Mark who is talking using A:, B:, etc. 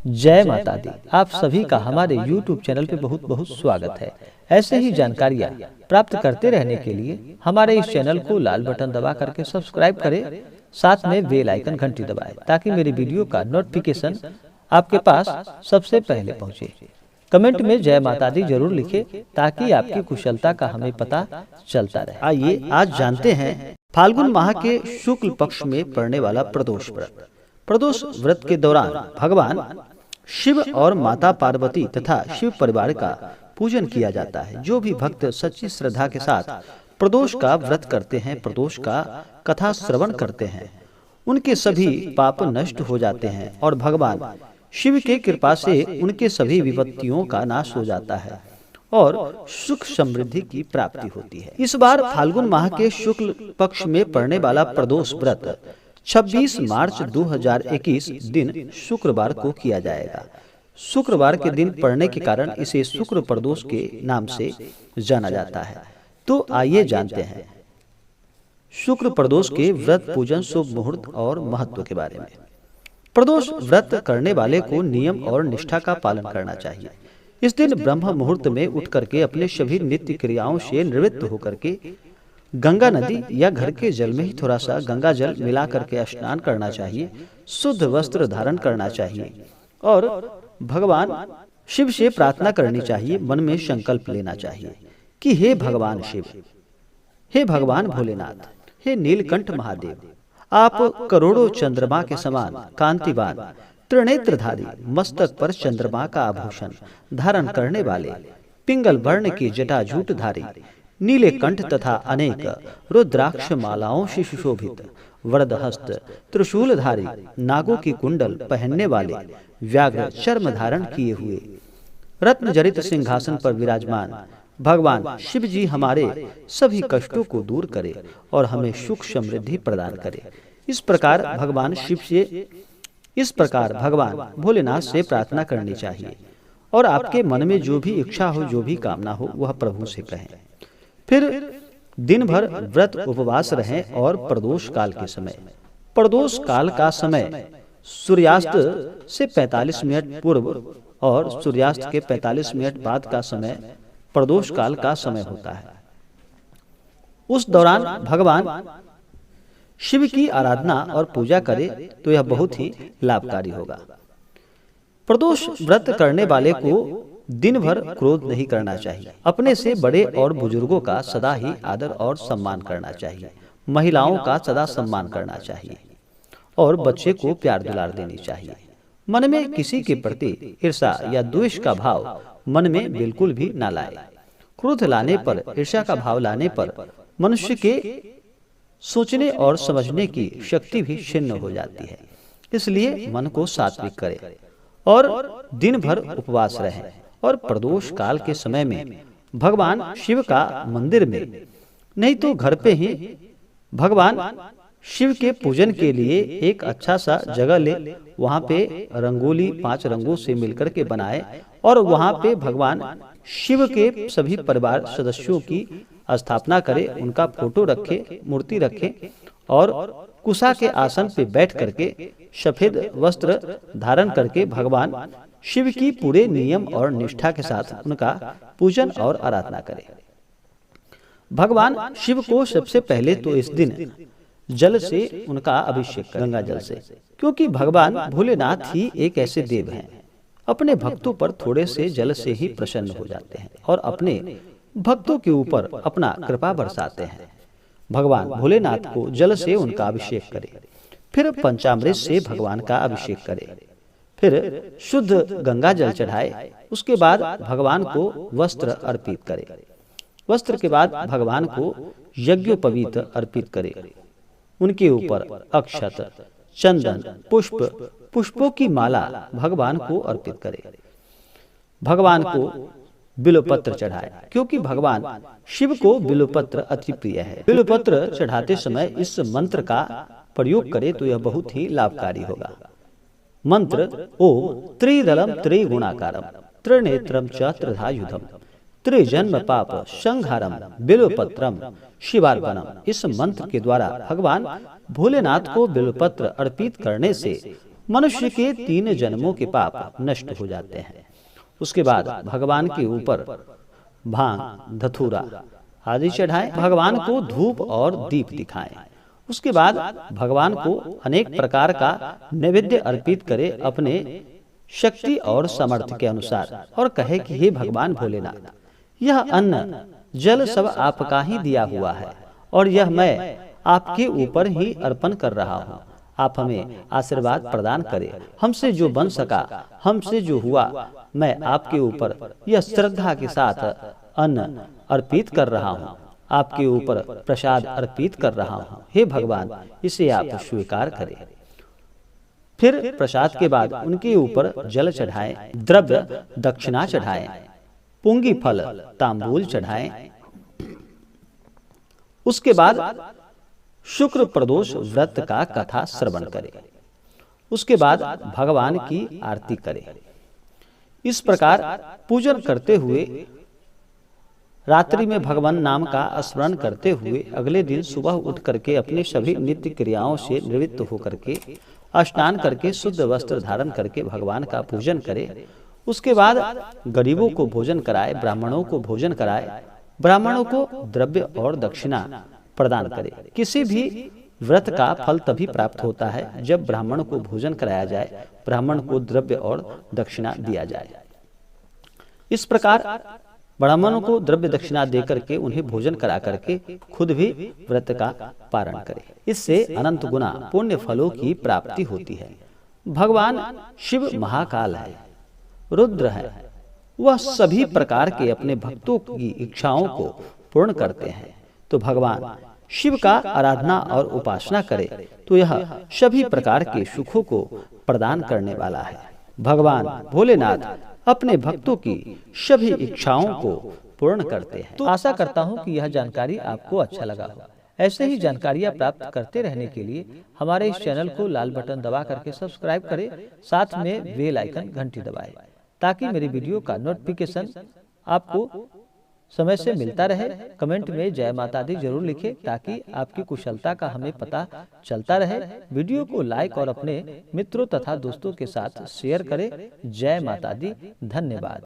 A: जय माता दी। आप सभी का हमारे YouTube चैनल पे बहुत बहुत स्वागत है। ऐसे ही जानकारियाँ प्राप्त करते रहने के लिए हमारे इस चैनल को लाल बटन दबा करके सब्सक्राइब करें, साथ में बेल आइकन घंटी दबाएं ताकि मेरी वीडियो का नोटिफिकेशन आपके पास सबसे पहले पहुंचे। कमेंट में जय माता दी जरूर लिखें ताकि आपकी कुशलता का हमें पता चलता रहे।
B: आइए आज जानते हैं फाल्गुन माह के शुक्ल पक्ष में पड़ने वाला प्रदोष व्रत। प्रदोष व्रत के दौरान भगवान शिव और माता पार्वती तथा शिव परिवार का पूजन किया जाता है। जो भी भक्त सच्ची श्रद्धा के साथ प्रदोष का व्रत करते हैं, प्रदोष का कथा श्रवण करते हैं, उनके सभी पाप नष्ट हो जाते हैं और भगवान शिव के कृपा से उनके सभी विपत्तियों का नाश हो जाता है और सुख समृद्धि की प्राप्ति होती है। इस बार फाल्गुन माह के शुक्ल पक्ष में पड़ने वाला प्रदोष व्रत 26 मार्च 2021 दिन शुक्रवार को किया जाएगा। शुक्रवार के दिन पड़ने के कारण इसे शुक्र प्रदोष के नाम से जाना जाता है। तो आइए जानते हैं शुक्र प्रदोष के व्रत पूजन, शुभ मुहूर्त और महत्व के बारे में। प्रदोष व्रत करने वाले को नियम और निष्ठा का पालन करना चाहिए। इस दिन ब्रह्म मुहूर्त में उठ करके अपने सभी नित्य क्रियाओं से निवृत्त होकर के गंगा नदी या घर के जल में ही थोड़ा सा गंगा जल मिला करके स्नान करना चाहिए, शुद्ध वस्त्र धारण करना चाहिए और भगवान शिव से प्रार्थना करनी चाहिए। मन में संकल्प लेना चाहिए कि हे भगवान शिव, हे भगवान भोलेनाथ, हे नीलकंठ महादेव, आप करोड़ों चंद्रमा के समान कांतिवान, त्रिनेत्रधारी, मस्तक पर चंद्रमा का आभूषण धारण करने वाले, पिंगल वर्ण की जटाजूटधारी, नीले कंठ तथा अनेक रुद्राक्ष मालाओं से सुशोभित, वरदहस्त, त्रिशूलधारी, नागों की कुंडल पहनने वाले, व्याघ्र चर्म धारण किए हुए, रत्न जड़ित सिंहासन पर विराजमान भगवान शिव जी हमारे सभी कष्टों को दूर करे और हमें सुख समृद्धि प्रदान करे। इस प्रकार भगवान भोलेनाथ से प्रार्थना करनी चाहिए और आपके मन में जो भी इच्छा हो, जो भी कामना हो, वह प्रभु से कहें। फिर दिन भर व्रत उपवास रहें और प्रदोष काल के समय, प्रदोष काल का समय सूर्यास्त से 45 मिनट पूर्व और सूर्यास्त के 45 मिनट बाद का समय प्रदोष काल का समय होता है। उस दौरान भगवान शिव की आराधना और पूजा करें तो यह बहुत ही लाभकारी होगा। प्रदोष व्रत करने वाले को दिन भर क्रोध नहीं करना चाहिए। अपने से बड़े और बुजुर्गों का सदा ही आदर और सम्मान करना चाहिए। महिलाओं का सदा सम्मान करना चाहिए और बच्चे को प्यार दुलार देनी चाहिए। मन में किसी के प्रति ईर्ष्या या द्वेष का भाव मन में बिल्कुल भी ना लाए। क्रोध लाने पर, ईर्ष्या का भाव लाने पर मनुष्य के सोचने और समझने की शक्ति भी क्षीण हो जाती है। इसलिए मन को सात्विक करें और दिन भर उपवास रहें और प्रदोष काल के समय में भगवान शिव का मंदिर में नहीं तो घर पे ही भगवान शिव के पूजन के लिए एक अच्छा सा जगह ले, वहां पे रंगोली 5 रंगों से मिलकर के बनाए और वहां पे भगवान शिव के सभी परिवार सदस्यों की स्थापना करे, उनका फोटो रखे, मूर्ति रखे और कुशा के आसन पे बैठ करके सफेद वस्त्र धारण करके भगवान शिव की पूरे नियम और निष्ठा के साथ उनका पूजन और आराधना करें। भगवान शिव को सबसे पहले तो इस दिन जल से उनका अभिषेक करें, गंगा जल से, क्योंकि भगवान भोलेनाथ ही एक ऐसे देव हैं, अपने भक्तों पर थोड़े से जल से ही प्रसन्न हो जाते हैं और अपने भक्तों के ऊपर अपना कृपा बरसाते हैं। भगवान भोलेनाथ को जल से उनका अभिषेक करें, फिर पंचामृत से भगवान का अभिषेक करें, फिर शुद्ध गंगा जल चढ़ाए, उसके बाद भगवान को वस्त्र अर्पित करें, वस्त्र के बाद भगवान को यज्ञोपवीत अर्पित करें, उनके ऊपर अक्षत, चंदन, पुष्पों की माला भगवान को अर्पित करें, भगवान को बिल्वपत्र चढ़ाए, क्योंकि भगवान शिव को बिल्वपत्र अति प्रिय है। बिल्वपत्र चढ़ाते समय इस मंत्र का प्रयोग करें तो यह बहुत ही लाभकारी होगा। मंत्र ओम त्रिदलम त्रिगुणाकारम त्रिनेत्रम च त्रिधायुधम त्रिजन्म पाप संहारम बिल्वपत्रम शिवार्पणम। इस मंत्र के द्वारा भगवान भोलेनाथ को बिल्वपत्र अर्पित करने से मनुष्य के 3 जन्मों के पाप नष्ट हो जाते हैं। उसके बाद भगवान के ऊपर भांग, धतूरा आदि चढ़ाएं, भगवान को धूप और दीप दिखाएं। उसके बाद भगवान को अनेक प्रकार का नैवेद्य अर्पित करे अपने शक्ति और सामर्थ्य के अनुसार, और कहे कि हे भगवान भोलेनाथ, यह अन्न जल सब आपका ही दिया हुआ है और यह मैं आपके ऊपर ही अर्पण कर रहा हूँ। आप हमें आशीर्वाद प्रदान करें। हमसे जो बन सका, हमसे जो हुआ, मैं आपके ऊपर यह श्रद्धा के साथ अन्न अर्पित कर रहा हूँ, आपके ऊपर प्रसाद अर्पित कर रहा हूँ। हे भगवान, इसे आप स्वीकार करें। फिर प्रसाद के बाद उनके ऊपर जल चढ़ाएं, द्रव्य दक्षिणा चढ़ाएं, पुंगी फल तांबूल चढ़ाएं। उसके बाद शुक्र प्रदोष व्रत का कथा श्रवण करें। उसके बाद भगवान की आरती करें। इस प्रकार पूजन करते हुए रात्रि में भगवान नाम का स्मरण करते हुए अगले दिन सुबह उठ करके अपने सभी नित्य क्रियाओं से निवृत्त होकर के स्नान करके शुद्ध वस्त्र धारण करके भगवान का पूजन करे। उसके बाद गरीबों को भोजन कराए, ब्राह्मणों को भोजन कराए, ब्राह्मणों को द्रव्य और दक्षिणा प्रदान करे। किसी भी व्रत का फल तभी प्राप्त होता है जब ब्राह्मण को भोजन कराया जाए, ब्राह्मण को द्रव्य और दक्षिणा दिया जाए। इस प्रकार ब्राह्मणों को द्रव्य दक्षिणा देकर के उन्हें भोजन करा करके खुद भी व्रत का पारण करे। इससे अनंत गुना पुण्य फलों की प्राप्ति होती है। भगवान शिव महाकाल है, रुद्र है। वह सभी प्रकार के अपने भक्तों की इच्छाओं को पूर्ण करते हैं। तो भगवान शिव का आराधना और उपासना करे तो यह सभी प्रकार के सुखों को प्रदान करने वाला है। भगवान भोलेनाथ अपने भक्तों की सभी इच्छाओं को पूर्ण करते हैं।
A: तो आशा करता हूँ कि यह जानकारी आपको अच्छा लगा हो। ऐसे ही जानकारियाँ प्राप्त करते रहने के लिए हमारे इस चैनल को लाल बटन दबा करके सब्सक्राइब करें, साथ में बेल आइकन घंटी दबाएं, ताकि मेरी वीडियो का नोटिफिकेशन आपको समय से मिलता रहे। कमेंट में जय माता दी जरूर लिखें, ताकि आपकी कुशलता का हमें पता चलता रहे। वीडियो को लाइक और अपने मित्रों तथा दोस्तों के साथ शेयर करें। जय माता दी। धन्यवाद।